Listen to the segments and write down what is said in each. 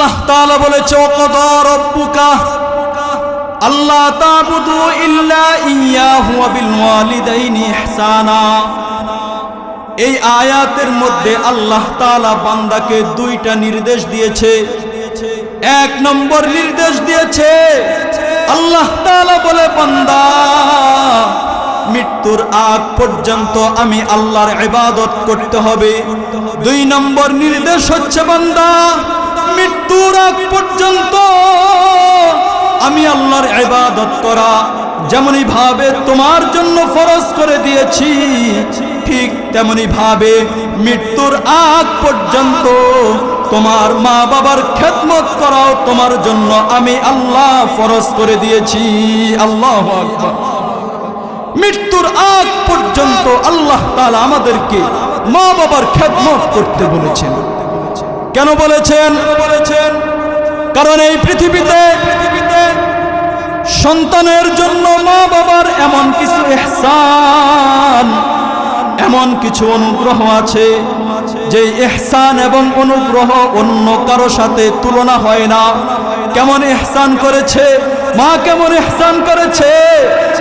আল্লাহ তাআলা বলেছে ওয়াকাদা রাব্বুকা আল্লা তা'বুদু ইল্লা ইয়্যাহু ওয়া বিল ওয়ালিদাইনি ইহসানা। এই আয়াতের মধ্যে আল্লাহ তাআলা বান্দাকে দুইটা নির্দেশ দিয়েছে। এক নম্বর নির্দেশ দিয়েছে, আল্লাহ তাআলা বলে বান্দা মৃত্যুর আগ পর্যন্ত আমি আল্লাহর ইবাদত করতে হবে। দুই নম্বর নির্দেশ হচ্ছে বান্দা মৃত্যুর আগ পর্যন্ত আমি আল্লাহর ইবাদত করা যেমনি ভাবে তোমার জন্য ফরজ করে দিয়েছি, ঠিক তেমনি ভাবে মৃত্যুর আগ পর্যন্ত তোমার মা বাবার খেদমত করাও তোমার জন্য আমি আল্লাহ ফরজ করে দিয়েছি। আল্লাহু আকবার। মৃত্যুর আগ পর্যন্ত আল্লাহ তাআলা আমাদেরকে মা বাবার খেদমত করতে বলেছেন। কেন বলেছেন? কারণ এই পৃথিবীতে সন্তানের জন্য মা বাবার এমন কিছু ইহসান, এমন কিছু অনুগ্রহ আছে যে ইহসান এবং অনুগ্রহ অন্য কারো সাথে তুলনা হয় না। কেমন ইহসান করেছে মা, কেমন ইহসান করেছে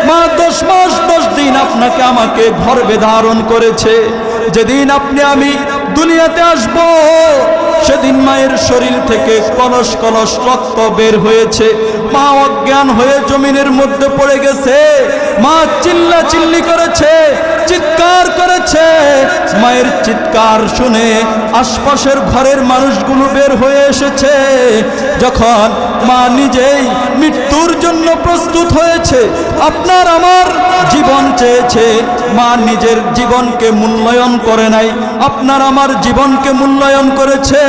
মা। 10 মাস 10 দিন আপনাকে আমাকে গর্ভে ধারণ করেছে। যেদিন আমি দুনিয়াতে আসব সেদিন মায়ের শরীর থেকে কলস কলস রক্ত বের হয়েছে। মা অজ্ঞান হয়ে জমিনের মধ্যে পড়ে গেছে। মা চিল্লাচিল্লি করেছে, চিৎকার করেছে। মায়ের চিৎকার শুনে আশপাশের ঘরের মানুষগুলো বের হয়ে এসেছে। যখন মা নিজেই মৃত্যুর জন্য প্রস্তুত হয়েছে, আপনার আমার জীবন চেয়েছে, মা নিজের জীবনকে মূল্যায়ন করে নাই, আপনার আমার জীবনকে মূল্যায়ন করেছে।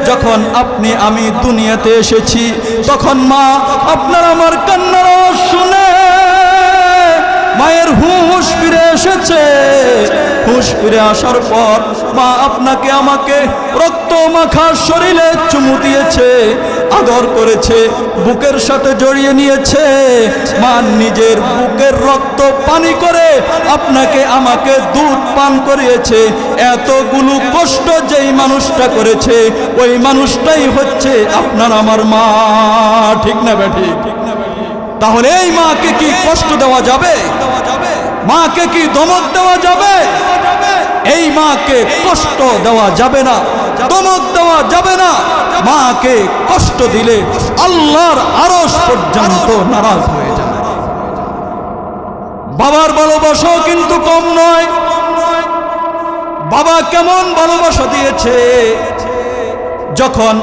যখন আমি দুনিয়াতে এসেছি তখন মা আপনার আমার কান্নার আওয়াজ শুনে মায়ের হুঁশ ফিরে এসেছে। হুঁশ ফিরে আসার পর মা আপনাকে আমাকে রক্ত মাখা শরীরে চুমু দিয়েছে, আদর করেছে, বুকের সাথে জড়িয়ে নিয়েছে। মা নিজের বুকের রক্ত পানি করে আপনাকে আমাকে দুধ পান করিয়েছে। এতগুলো কষ্ট যেই মানুষটা করেছে ওই মানুষটাই হচ্ছে আপনার আমার মা। ঠিক না বেঠি? তাহলে এই মাকে কি কষ্ট দেওয়া যাবে? মাকে কি ধমক দেওয়া যাবে? এই মাকে কষ্ট দেওয়া যাবে না, ধমক দেওয়া যাবে না। মাকে কষ্ট দিলে আল্লাহর আরশ পর্যন্ত নারাজ হয়ে যায়। বাবার ভালোবাসাও কিন্তু কম নয়। বাবা কেমন ভালোবাসা দিয়েছে, যখন